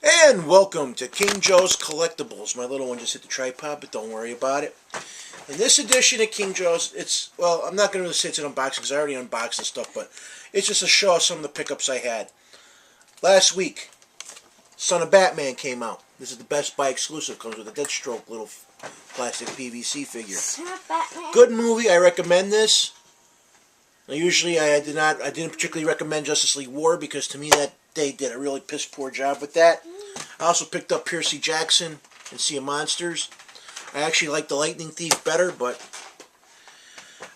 And welcome to King Joe's Collectibles. My little one just hit the tripod, but don't worry about it. In this edition of King Joe's, well, I'm not going to say it's an unboxing because I already unboxed the stuff, but it's just a show of some of the pickups I had. Last week, Son of Batman came out. This is the Best Buy exclusive. Comes with a Deathstroke little plastic PVC figure. Son of Batman. Good movie. I recommend this. Now, usually, I didn't particularly recommend Justice League War because to me that they did a really piss poor job with that. I also picked up Percy Jackson and Sea of Monsters. I actually like the Lightning Thief better, but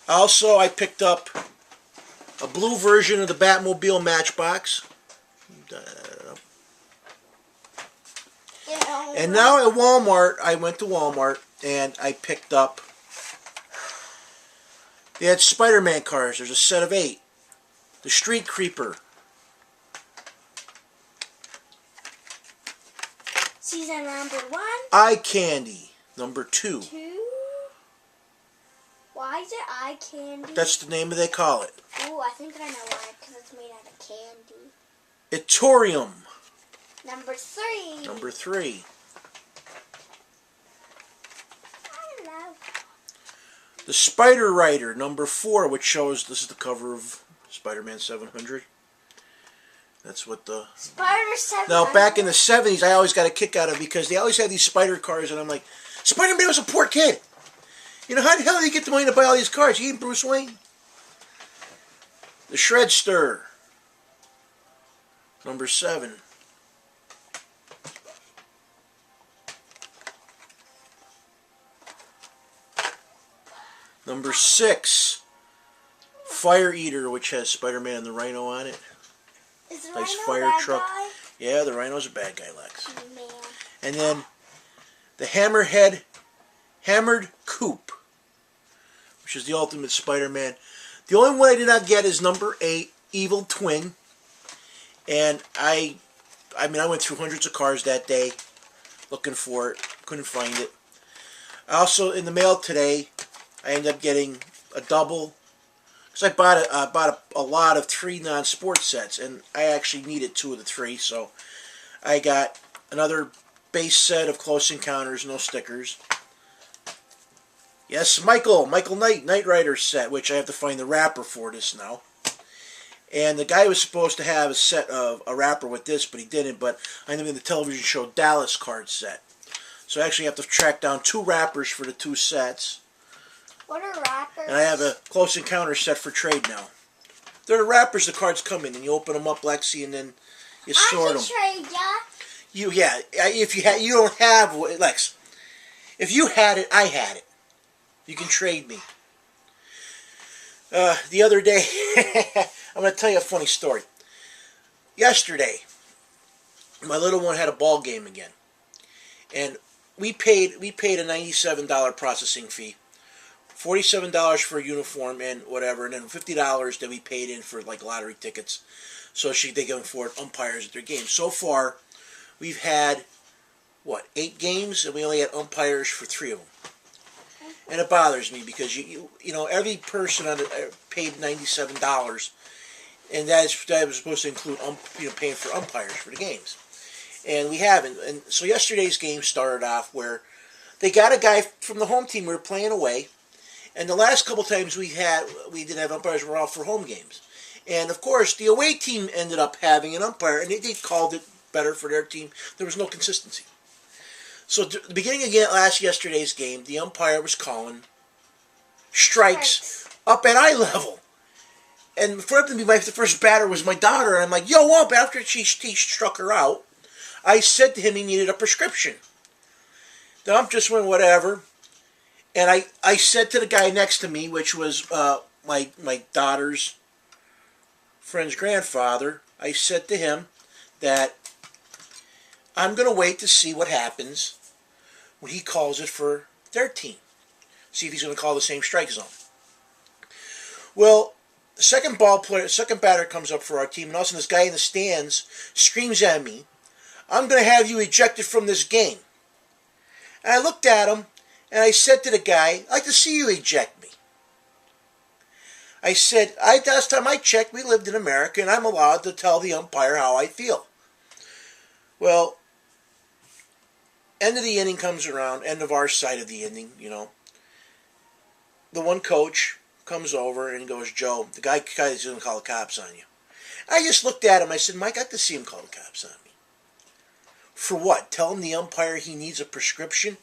also I picked up a blue version of the Batmobile Matchbox. And now at Walmart, I went to Walmart and I picked up, they had Spiderman cars. There's a set of 8. The Street Creeper. Season number 1. Eye Candy, number 2. 2. Why is it eye candy? That's the name they call it. Oh, I think I know why. Because it's made out of candy. Etorium. Number 3. Number 3. I don't know. The Spider Rider, number 4, which shows, this is the cover of Spider-Man 700. That's what the... Spider 700. Now, back in the 70s, I always got a kick out of it because they always had these spider cars, and I'm like, Spider-Man was a poor kid. You know, how the hell did he get the money to buy all these cars? He ain't Bruce Wayne. The Shredster, number 7. Number 6, Fire Eater, which has Spider-Man and the Rhino on it. Is the Nice Rhino fire bad truck. guy? Yeah, the Rhino's a bad guy, Lex. Oh, man. And then the Hammered Coupe, which is the ultimate Spider-Man. The only one I did not get is number 8, Evil Twin. And I went through hundreds of cars that day looking for it. Couldn't find it. Also, in the mail today, I ended up getting a double. Because I bought a lot of 3 non-sport sets, and I actually needed 2 of the 3, so I got another base set of Close Encounters, no stickers. Yes, Michael Knight Rider set, which I have to find the wrapper for this now. And the guy was supposed to have a set of a wrapper with this, but he didn't, but I ended up in the television show Dallas card set. So I actually have to track down 2 wrappers for the 2 sets. What are wrappers? And I have a Close Encounter set for trade now. They're the wrappers the cards come in, and you open them up, Lexi, and then you sort them. I can trade ya. If you don't have, Lex, if you had it, I had it. You can trade me. The other day, I'm going to tell you a funny story. Yesterday, my little one had a ball game again, and we paid a $97 processing fee. $47 for a uniform and whatever, and then $50 that we paid in for like lottery tickets, so they can afford umpires at their games. So far, we've had 8 games, and we only had umpires for 3 of them. And it bothers me because you know every person paid $97, and that was supposed to include paying for umpires for the games, and we haven't. And so yesterday's game started off where they got a guy from the home team. We were playing away. And the last couple times we didn't have umpires, were all for home games. And, of course, the away team ended up having an umpire, and they called it better for their team. There was no consistency. So at the beginning of yesterday's game, the umpire was calling strikes up at eye level. And for it to be the first batter was my daughter, and I'm like, yo, ump, after he struck her out, I said to him he needed a prescription. The ump just went, whatever. And I said to the guy next to me, which was my daughter's friend's grandfather, I said to him that I'm going to wait to see what happens when he calls it for their team. See if he's going to call the same strike zone. Well, the second batter comes up for our team, and all of a sudden this guy in the stands screams at me, I'm going to have you ejected from this game. And I looked at him, and I said to the guy, I'd like to see you eject me. I said, last time I checked, we lived in America, and I'm allowed to tell the umpire how I feel. Well, end of the inning comes around, end of our side of the inning, you know. The one coach comes over and goes, Joe, the guy is going to call the cops on you. I just looked at him. I said, Mike, I got to see him call the cops on me. For what? Tell him the umpire he needs a prescription?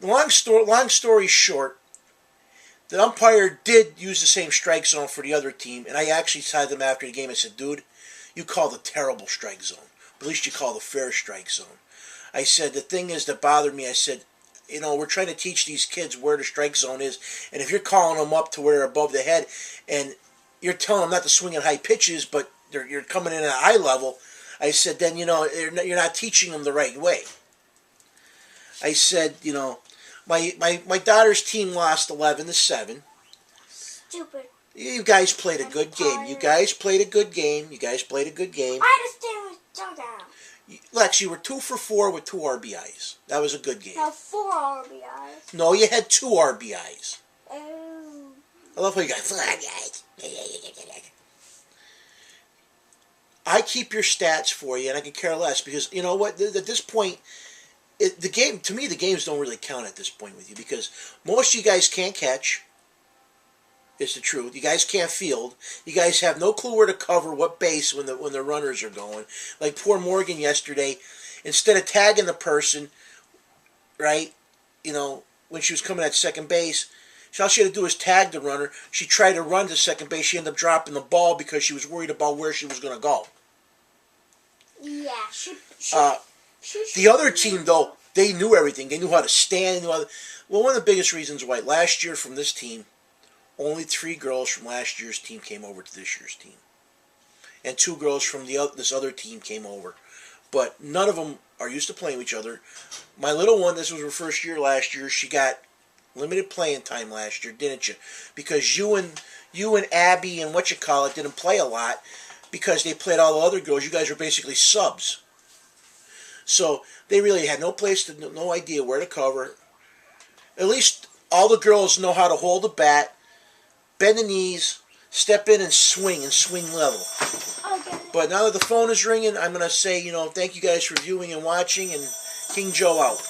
Long story short, the umpire did use the same strike zone for the other team, and I actually told them after the game, I said, dude, you called a terrible strike zone. But at least you called a fair strike zone. I said, the thing is that bothered me, I said, you know, we're trying to teach these kids where the strike zone is, and if you're calling them up to where they're above the head, and you're telling them not to swing at high pitches, but you're coming in at eye level, I said, then, you know, you're not teaching them the right way. I said, you know, my daughter's team lost 11-7. Stupid. You guys played a good game. You guys played a good game. I understand what's talking about. Lex, you were 2 for 4 with 2 RBIs. That was a good game. Now 4 RBIs. No, you had 2 RBIs. Oh. I love how you got 4 RBIs. I keep your stats for you, and I can care less because you know what? At this point, the games don't really count at this point with you because most of you guys can't catch. It's the truth. You guys can't field. You guys have no clue where to cover what base when the runners are going. Like poor Morgan yesterday, instead of tagging the person, right? You know, when she was coming at second base, all she had to do was tag the runner. She tried to run to second base. She ended up dropping the ball because she was worried about where she was going to go. Yeah, the other team, though, they knew everything. They knew how to stand. Well, one of the biggest reasons why last year from this team, only 3 girls from last year's team came over to this year's team. And 2 girls from this other team came over. But none of them are used to playing with each other. My little one, this was her first year last year. She got limited playing time last year, didn't you? Because you and Abby and didn't play a lot because they played all the other girls. You guys were basically subs. So they really had no idea where to cover. At least all the girls know how to hold a bat, bend the knees, step in and swing level. Okay. But now that the phone is ringing, I'm going to say, thank you guys for viewing and watching, and King Joe out.